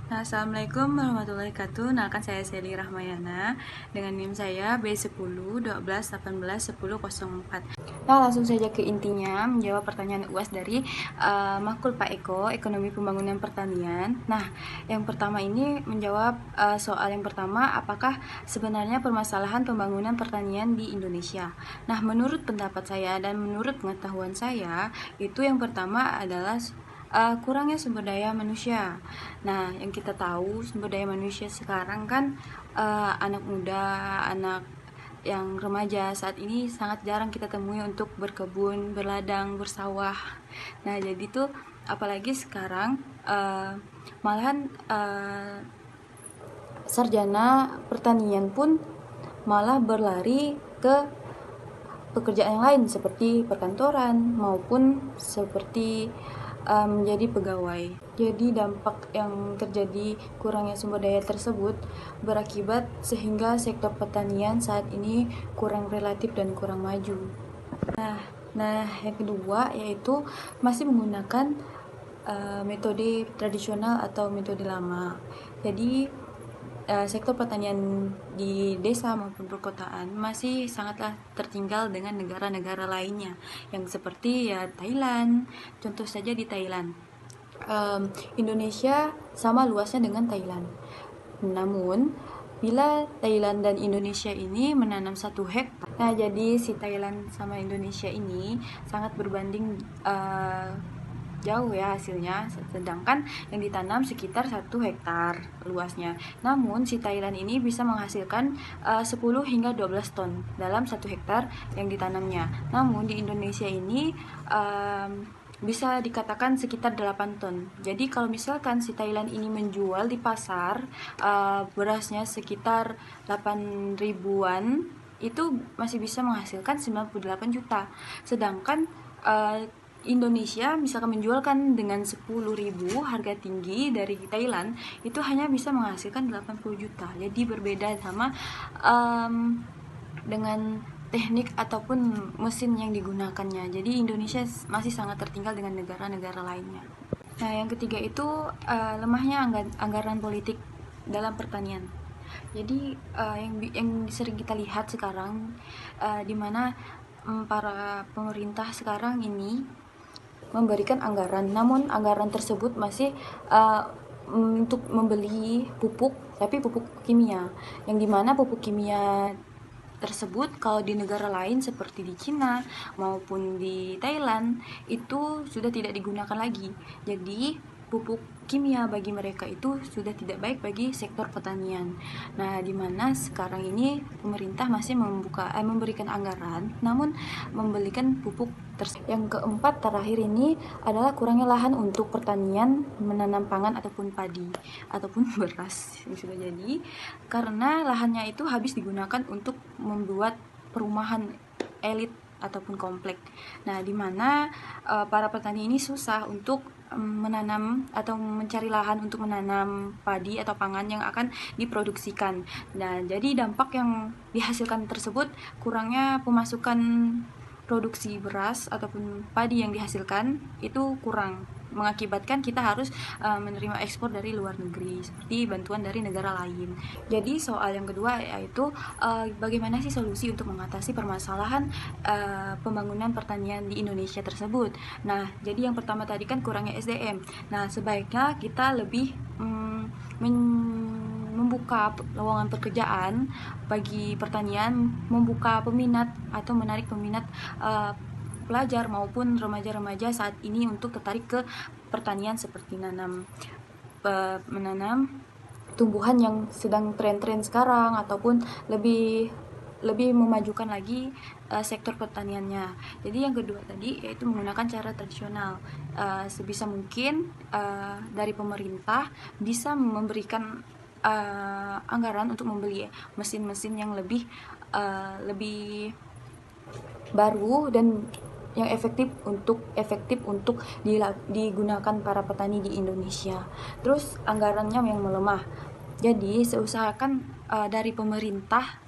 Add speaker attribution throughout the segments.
Speaker 1: Nah, Assalamualaikum warahmatullahi wabarakatuh. Kan saya Seli Rahmayana dengan NIM saya B10 12 18 10 04. Nah, langsung saja ke intinya, menjawab pertanyaan UAS dari Makul Pak Eko, Ekonomi Pembangunan Pertanian. Nah, yang pertama ini menjawab soal yang pertama, apakah sebenarnya permasalahan pembangunan pertanian di Indonesia? Nah, menurut pendapat saya dan menurut pengetahuan saya, itu yang pertama adalah kurangnya sumber daya manusia. Nah, yang kita tahu sumber daya manusia sekarang kan anak muda, anak yang remaja saat ini sangat jarang kita temui untuk berkebun, berladang, bersawah. Nah, jadi tuh apalagi sekarang malahan sarjana pertanian pun malah berlari ke pekerjaan yang lain seperti perkantoran maupun seperti menjadi pegawai. Jadi dampak yang terjadi kurangnya sumber daya tersebut berakibat sehingga sektor pertanian saat ini kurang relatif dan kurang maju. Nah, yang kedua yaitu masih menggunakan metode tradisional atau metode lama. Jadi sektor pertanian di desa maupun perkotaan masih sangatlah tertinggal dengan negara-negara lainnya yang seperti ya Thailand. Contoh saja di Thailand, Indonesia sama luasnya dengan Thailand. Namun bila Thailand dan Indonesia ini menanam 1 hektar, nah jadi si Thailand sama Indonesia ini sangat berbanding jauh ya hasilnya, sedangkan yang ditanam sekitar 1 hektar luasnya. Namun si Thailand ini bisa menghasilkan 10 hingga 12 ton dalam 1 hektar yang ditanamnya. Namun di Indonesia ini bisa dikatakan sekitar 8 ton. Jadi kalau misalkan si Thailand ini menjual di pasar berasnya sekitar 8 ribuan, itu masih bisa menghasilkan 98 juta. Sedangkan Indonesia misalkan menjualkan dengan 10.000 harga tinggi dari Thailand, itu hanya bisa menghasilkan 80 juta. Jadi berbeda sama dengan teknik ataupun mesin yang digunakannya. Jadi Indonesia masih sangat tertinggal dengan negara-negara lainnya. Nah, yang ketiga itu lemahnya anggaran politik dalam pertanian. Jadi yang sering kita lihat sekarang di mana para pemerintah sekarang ini memberikan anggaran, namun anggaran tersebut masih untuk membeli pupuk, tapi pupuk kimia, yang dimana pupuk kimia tersebut kalau di negara lain seperti di Cina maupun di Thailand itu sudah tidak digunakan lagi. Jadi pupuk kimia bagi mereka itu sudah tidak baik bagi sektor pertanian. Nah, di mana sekarang ini pemerintah masih memberikan anggaran, namun membelikan pupuk. Yang keempat terakhir ini adalah kurangnya lahan untuk pertanian, menanam pangan ataupun padi ataupun beras yang sudah jadi, karena lahannya itu habis digunakan untuk membuat perumahan elit ataupun komplek. Nah, di mana para petani ini susah untuk menanam atau mencari lahan untuk menanam padi atau pangan yang akan diproduksikan. Nah, jadi dampak yang dihasilkan tersebut kurangnya pemasukan produksi beras ataupun padi yang dihasilkan itu kurang, mengakibatkan kita harus menerima ekspor dari luar negeri seperti bantuan dari negara lain. Jadi soal yang kedua yaitu bagaimana sih solusi untuk mengatasi permasalahan pembangunan pertanian di Indonesia tersebut. Nah, jadi yang pertama tadi kan kurangnya SDM. Nah, sebaiknya kita lebih membuka lowongan pekerjaan bagi pertanian, membuka peminat atau menarik peminat pelajar maupun remaja-remaja saat ini untuk tertarik ke pertanian seperti menanam tumbuhan yang sedang tren-tren sekarang ataupun lebih memajukan lagi sektor pertaniannya. Jadi yang kedua tadi yaitu menggunakan cara tradisional. Sebisa mungkin dari pemerintah bisa memberikan anggaran untuk membeli mesin-mesin yang lebih baru dan yang efektif untuk digunakan para petani di Indonesia. Terus anggarannya yang melemah. Jadi seusahakan dari pemerintah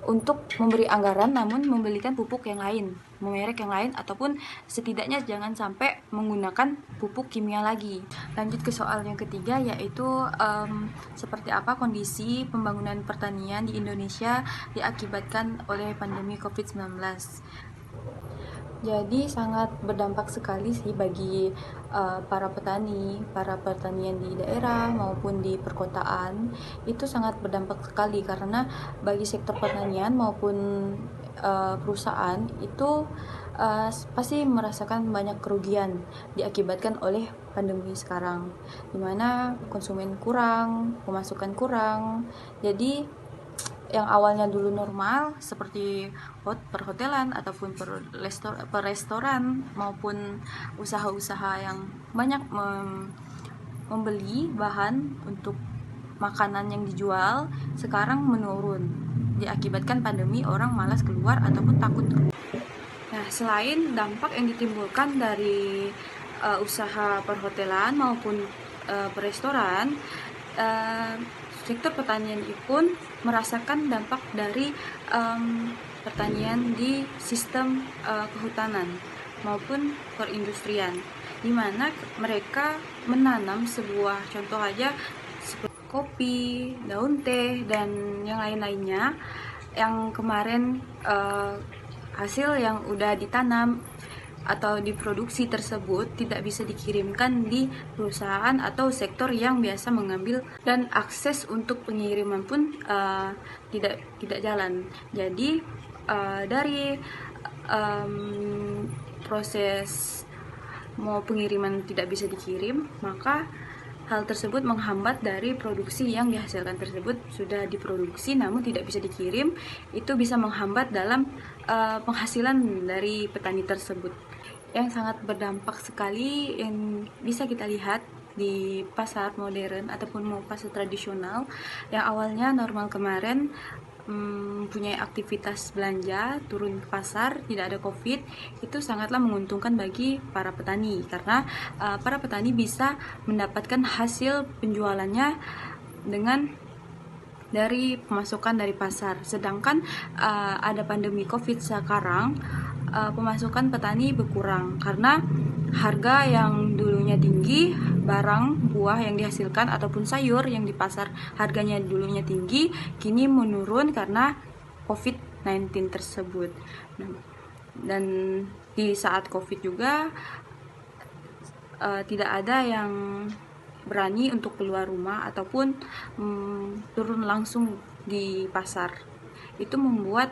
Speaker 1: untuk memberi anggaran namun membelikan pupuk yang lain, merek yang lain, ataupun setidaknya jangan sampai menggunakan pupuk kimia lagi. Lanjut ke soal yang ketiga, yaitu seperti apa kondisi pembangunan pertanian di Indonesia diakibatkan oleh pandemi COVID-19. Jadi sangat berdampak sekali sih bagi para pertanian di daerah maupun di perkotaan. Itu sangat berdampak sekali karena bagi sektor pertanian maupun perusahaan itu pasti merasakan banyak kerugian diakibatkan oleh pandemi sekarang, dimana konsumen kurang, pemasukan kurang. Jadi yang awalnya dulu normal seperti perhotelan ataupun restoran maupun usaha-usaha yang banyak membeli bahan untuk makanan yang dijual, sekarang menurun diakibatkan pandemi. Orang malas keluar ataupun takut. Nah, selain dampak yang ditimbulkan dari usaha perhotelan maupun restoran, sektor pertanian pun merasakan dampak dari pertanian di sistem kehutanan maupun perindustrian, di mana mereka menanam sebuah contoh aja seperti kopi, daun teh, dan yang lain-lainnya yang kemarin hasil yang udah ditanam atau diproduksi tersebut tidak bisa dikirimkan di perusahaan atau sektor yang biasa mengambil, dan akses untuk pengiriman pun tidak jalan. Jadi dari proses mau pengiriman tidak bisa dikirim, maka hal tersebut menghambat dari produksi yang dihasilkan tersebut. Sudah diproduksi namun tidak bisa dikirim, itu bisa menghambat dalam penghasilan dari petani tersebut, yang sangat berdampak sekali yang bisa kita lihat di pasar modern ataupun pasar tradisional yang awalnya normal kemarin mempunyai aktivitas belanja, turun ke pasar, tidak ada COVID. Itu sangatlah menguntungkan bagi para petani karena para petani bisa mendapatkan hasil penjualannya dengan dari pemasukan dari pasar. Sedangkan ada pandemi COVID sekarang, pemasukan petani berkurang karena harga yang dulunya tinggi, barang buah yang dihasilkan ataupun sayur yang di pasar harganya dulunya tinggi, kini menurun karena COVID-19 tersebut. Dan di saat COVID juga tidak ada yang berani untuk keluar rumah ataupun turun langsung di pasar. Itu membuat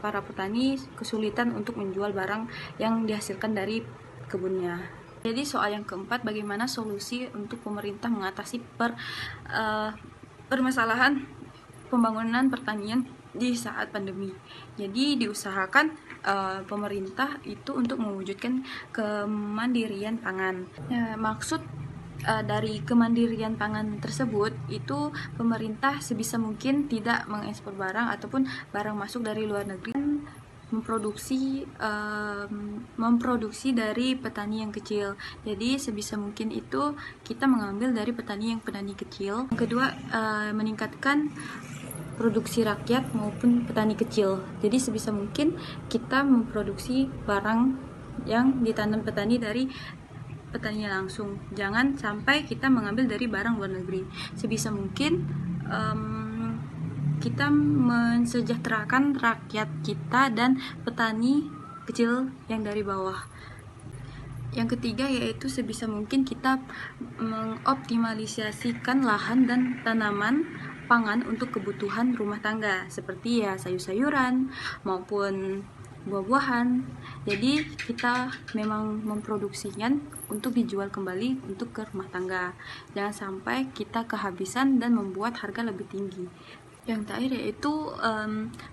Speaker 1: para petani kesulitan untuk menjual barang yang dihasilkan dari kebunnya. Jadi soal yang keempat, bagaimana solusi untuk pemerintah mengatasi permasalahan pembangunan pertanian di saat pandemi. Jadi diusahakan pemerintah itu untuk mewujudkan kemandirian pangan. Maksud dari kemandirian pangan tersebut itu pemerintah sebisa mungkin tidak mengekspor barang ataupun barang masuk dari luar negeri, memproduksi dari petani yang kecil. Jadi sebisa mungkin itu kita mengambil dari petani kecil. Yang kedua, meningkatkan produksi rakyat maupun petani kecil. Jadi sebisa mungkin kita memproduksi barang yang ditanam petani dari petaninya langsung. Jangan sampai kita mengambil dari barang luar negeri. Sebisa mungkin kita mensejahterakan rakyat kita dan petani kecil yang dari bawah. Yang ketiga yaitu sebisa mungkin kita mengoptimalisasikan lahan dan tanaman pangan untuk kebutuhan rumah tangga seperti sayur-sayuran maupun buah-buahan. Jadi kita memang memproduksikan untuk dijual kembali untuk ke rumah tangga. Jangan sampai kita kehabisan dan membuat harga lebih tinggi. Yang terakhir yaitu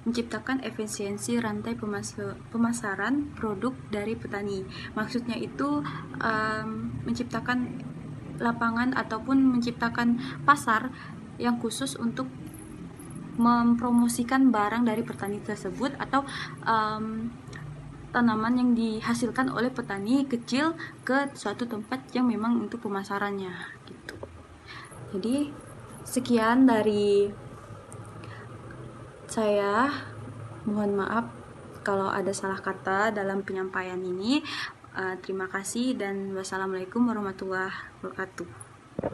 Speaker 1: menciptakan efisiensi rantai pemasaran produk dari petani. Maksudnya itu menciptakan lapangan ataupun menciptakan pasar yang khusus untuk mempromosikan barang dari petani tersebut atau tanaman yang dihasilkan oleh petani kecil ke suatu tempat yang memang untuk pemasarannya gitu. Jadi sekian dari saya, mohon maaf kalau ada salah kata dalam penyampaian ini. Terima kasih dan wassalamualaikum warahmatullahi wabarakatuh.